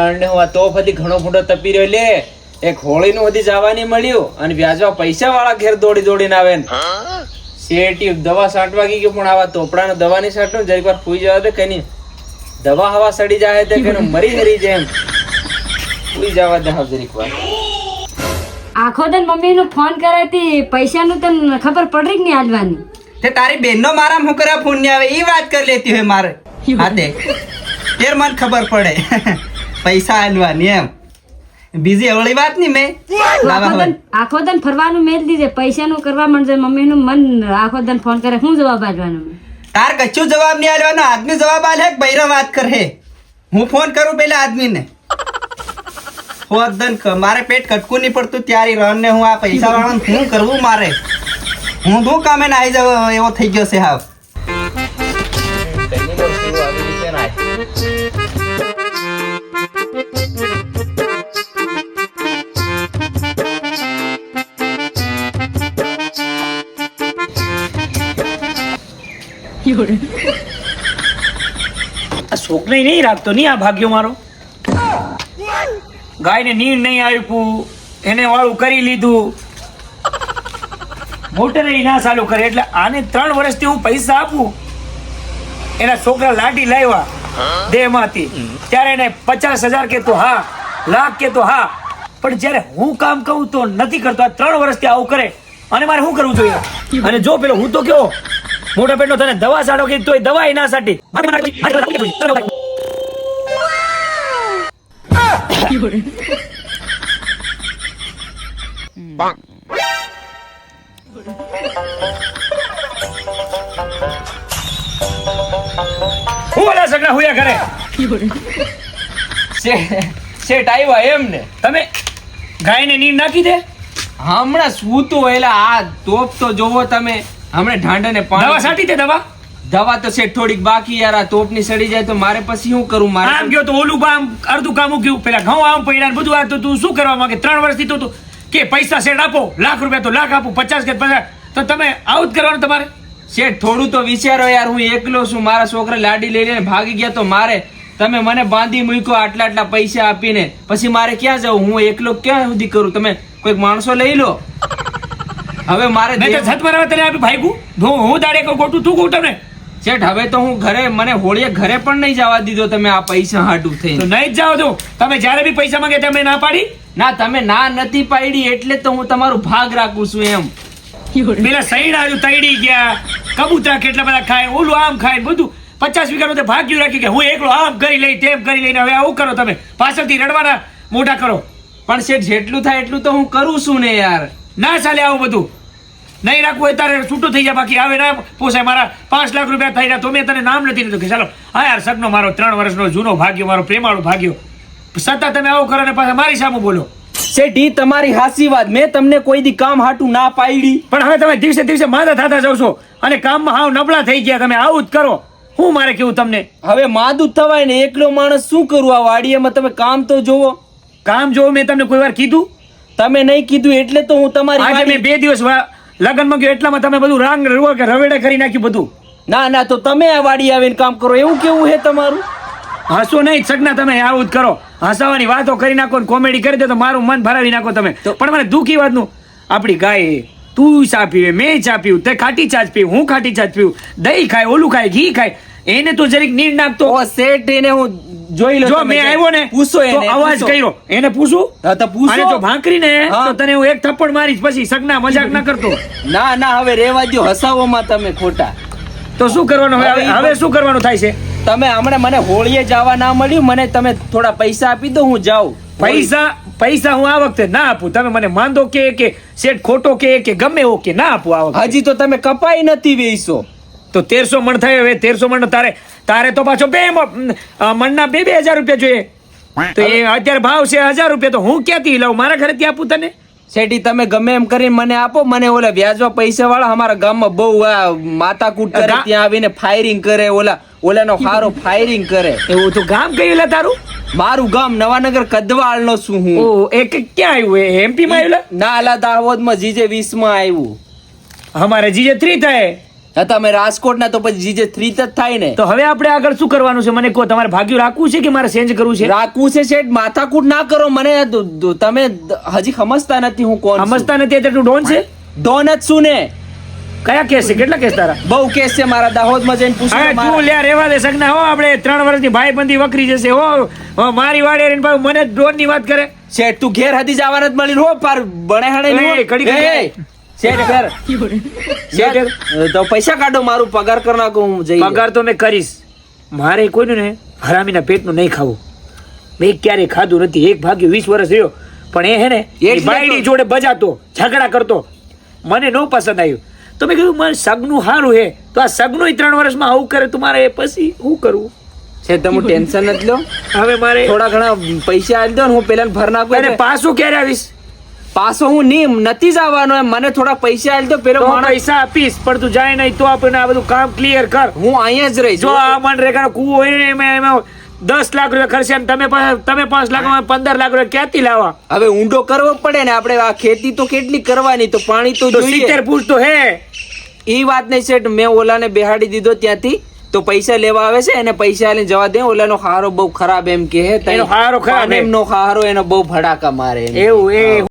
અણને હું તો ફરી ઘણો ફૂટો તપી રહ્યો લે એક હોળી નું હજી જવાની મળ્યું અને વ્યાજવા પૈસા વાળા ઘેર દોડી દોડીને આવે ને શેઠી દવા છાંટવા ગઈ પણ આવા તોપડાને દવા ની છાંટો જરીક વાર ફૂઈ જવા દે કઈ દવા હવા સડી જાય તો કે મરી હરી જાય એમ ફૂઈ જવા દે જરીક વાર આખો દન મમ્મી નો ફોન કરાતી પૈસા નું તને ખબર પડી કે નહીં આલવાની તે તારી બેન નો મારા હું કર્યા ફોન ને આવે ઈ વાત કરી લેતી હોય મારે હા દે તેર મને ખબર પડે પૈસા આલવાની એમ બીજી અવળી વાત નહીં મેં આખો દન ફરવાનું મેલ દીધે પૈસા નું કરવા માંડે મમ્મી નું મન આખો દન ફોન કરે શું જવાબ આલવાનો તાર કચ્છું જવાબ નહીં આલવાનો આદમી જવાબ આલે બૈરા વાત કરે હું ફોન કરું પેલા આદમી ને મારે પેટ કટકું નહીં પડતું ત્યારે રન ને હું આ પૈસા વાળાને શું કરવું મારે હું શું કામે ના આવી જાવ એવો થઈ ગયો છે હાવ છોકરી નહીં રાખતો નહીં આ ભાગ્યો મારો ગાયને નીર નહીં આપ્યું એને વાળું કરી લીધું મોટરે ના ચાલુ કરે એટલે આને 3 વર્ષથી હું પૈસા આપું એના છોકરા લાડી લાવ્યા દેહમાંથી ત્યારે એને 50,000 કે તો હા લાખ કે તો હા પણ જ્યારે હું કામ કહું તો નથી કરતો આ 3 વર્ષથી આવું કરે અને મારે શું કરવું જોઈએ અને જો પેલો હું તો કેવો મોટા પેટનો તને દવા સાડો કે તોય દવા ના સાટી શેઠ આવ્યા એમ ને તમે ગાયને નીર નાખી દે હમણાં સૂતો એટલે આ તોપ તો જોવો તમે હમણાં ઢાંડા ને દવા સાટી દે દવા તો શેઠ થોડીક બાકી યાર આ તોપ ની સડી જાય તો મારે પછી શું કરું મારે આમ ગયો તો ઓલું કામ અડધું કામ ગયું પેલા ઘઉં આમ પડ્યા બધું આ તો તું શું કરવા માંગે 3 વર્ષથી તો તું કે પૈસા શેઠ આપો લાખ રૂપિયા તો લાખ આપો 50 કે 50 તો તમે આવું જ કરવાનું તમારે શેઠ થોડું તો વિચારો યાર હું એકલો છું મારા છોકરા લાડી લઈને ભાગી ગયા તો મારે તમે મને બાંધી મૂક્યો આટલા પૈસા આપીને પછી મારે ક્યાં જવું હું એકલો ક્યાં સુધી કરું તમે કોઈક માણસો લઈ લો હવે મારે છત મારવા તને આપી ભાગ્યું હું દાડે ગોટું તું કહું તમને શેઠ હવે તો હું ઘરે મને હોળીએ ઘરે પણ નહીં જવા દીધો તમે આ પૈસા હાટું થઈ તો નહીં જ જાવ તો તમે જ્યારે બી પૈસા માંગે તમે ના પાડી ના તમે ના નથી પાડી એટલે તો હું તમારું ભાગ રાખું છું એમ પેલા સૈડા તૈડી ગયા કબૂતરા કેટલા બધા ખાય ઓલું આમ ખાય બધું 50 વીઘાનું તો ભાગ્યું રાખી કે હું એકલો આમ કરી લઈ તેમ કરી લઈને હવે આવું કરો તમે પાછળથી રડવાના મોટા કરો પણ શેઠ જેટલું થાય એટલું તો હું કરું છું ને યાર ના ચાલે આવું બધું નહીં રાખવું હોય તારે છૂટું થઈ જાય બાકી આવે ના પોસાય મારા 5 લાખ રૂપિયા થઈ રહ્યા તો મેં તને નામ નથી લીધું કે ચાલો હા યાર સગનો મારો 3 વર્ષનો જૂનો ભાગ્યો મારો પ્રેમાળું ભાગ્યો છતાં તમે આવું કરો ને પાછા મારી સામે બોલો શેઠ ઈ તમારી હાસી વાત મેં તમને કોઈ દી કામ હાટું ના પાડી પણ હવે તમે દિવસે દિવસે માદા થતા જાવ છો અને કામમાં હાવ નબળા થઈ ગયા તમે આવું જ કરો હું મારે કેવું તમને હવે માદું થવાય ને એકલો માણસ શું કરું આ વાડીએમાં તમે કામ તો જોવો કામ જોવો મેં તમને કોઈ વાર કીધું તમે નહીં કીધું એટલે તો હું તમારી આજે મેં 2 દિવસ લગનમાં ગયો એટલામાં તમે બધું રાંગ રવેડે કરી નાખ્યું બધું ના તો તમે આ વાડી આવીને કામ કરો એવું કેવું હે તમારું હસો નહીં સગના તમે આવું જ કરો હસાવાની વાતો કરી નાખો કોમેડી કરી દો તો મારું મન ભરાવી નાખો તમે પણ મને દુઃખી વાતનું આપણી ગાય તું ચા પીવે મેં ચા પીવું તે ખાટી ચા પીવું હું ખાટી ચા પીવું દહીં ખાય ઓલું ખાય ઘી ખાય એને તો જરીક નીર નાખતો શેઠ એને હું જોઈ લો જો મેં આવ્યો ને પૂછો એને અવાજ કર્યો એને પૂછું તો પૂછો અને જો ભાંકરી ને તો તને હું એક થપ્પડ મારીશ પછી સગના મજાક ના કરતો ના હવે રેવા દો હસાવોમાં તમે ખોટા તો શું કરવાનું હવે શું કરવાનું થાય છે તમે હમણાં મને હોળીએ જવા ના મળ્યું મને તમે થોડા પૈસા આપી દો હું જાઉં પૈસા હું આ વખતે ના આપું તમે મને માંદો કે શેઠ ખોટો કે ગમે એવો કે ના આપું આ વખતે હજી તો તમે કપાઈ નથી વેચો તો 1300 મણ થાય હવે 1300 મણ તારે તો પાછો 2 મણના 2,000 રૂપિયા જોઈએ તો એ અત્યારે ભાવ છે 1,000 રૂપિયા તો હું ક્યાંથી લઉં મારા ઘરેથી આપું તને શેઠી તમે ગમે એમ કરીને મને આપો મને ઓલા વ્યાજવા પૈસા વાળા અમારા ગામમાં બહુ માથાકૂટ કરે ત્યાં આવીને ફાયરિંગ કરે ઓલાનો હારો ફાયરિંગ કરે એવું તો ગામ કયું તારું મારું ગામ નવાનગર કદવાળ નો છું હું ક્યાં આવ્યું એમપી માં આવ્યું ના અલા દાહોદ માં જીજે 20 માં આવ્યું અમારે જીજે 3 થાય હા, તમે રાજકોટ ના તો પછી જીજે 3 જ થાય ને. તો હવે આપણે આગળ શું કરવાનું છે મને કહો. તમારે ભાગ્યું રાખવું છે કે મારે ચેન્જ કરવું છે? રાખવું છે શેઠ, માથાકૂટ ના કરો મને. તમે હજી સમજતા નથી હું કોણ છું. સમજતા નથી એટલે તું ડોન છે? ડોન જ છું ને. કયા કેસ છે? કેટલા કેસ તારા? બહુ કેસ છે મારા. દાહોદમાં જઈને પૂછો હવે તું લ્યા રેવા દે સગના હો. આપણે 3 વર્ષની ભાઈબંધી વકરી જશે હો. મારી વાડે રહીને પાછું મને ડોન ની વાત કરે. શેઠ તું ઘેર હતી જવાના જ મળી હો પાર બણે હણે એ, ઘડી. શેઠ ઘેર તો પૈસા કાઢો, મારું પગાર કરી નાખો. હું જઈ પગાર તો મેં કરીશ. મારે કોઈનું ને હરામીના પેટનું નહીં ખાવું. મેં ક્યારેય ખાધું નથી. એક ભાગ્ય 20 વર્ષ રહ્યો પણ એ હે ને એ બાયડી જોડે બજાતો ઝઘડા કરતો. મને ન પસંદ આવ્યું તો મેં કીધું મારે સગનું સારું હે તો આ સગનું 3 વર્ષમાં આવું કરે તો મારે પછી શું કરવું? છે તમે ટેન્શન નથી લો. હવે મારે થોડા ઘણા પૈસા આલી દો ને, હું પેલા ભર નાખું. અને પાછું ક્યારે આવીશ? પાછો હું નથી જવાનો એમ. મને થોડા પૈસા આલી દો. પેલો તો માણસ પૈસા આપીશ પણ તું જાય નહીં તો આપણે આ બધું કામ ક્લિયર કર. હું અહીંયા જ રહીશ. જો આ મનરેગાનો કૂવો હોય ને એમાં 10 લાખ રૂપિયા ખર્ચે અને તમે 5 લાખ 15 લાખ રૂપિયા ક્યાંથી લાવવા? હવે ઊંડો કરવો પડે ને. આપણે આ ખેતી તો કેટલી કરવાની, તો પાણી તો તો જોઈએ. 70 ફૂટ તો હે. એ વાત નહીં શેઠ, મેં ઓલાને બેહાડી દીધો ત્યાંથી, તો પૈસા લેવા આવે છે એને પૈસા આલીને જવા દે. ઓલાનો હારો બહુ ખરાબ એમ કે એનો હારો ખરાબ, એમનો હારો એનો બહુ ભડાકા મારે એમ. એવું એ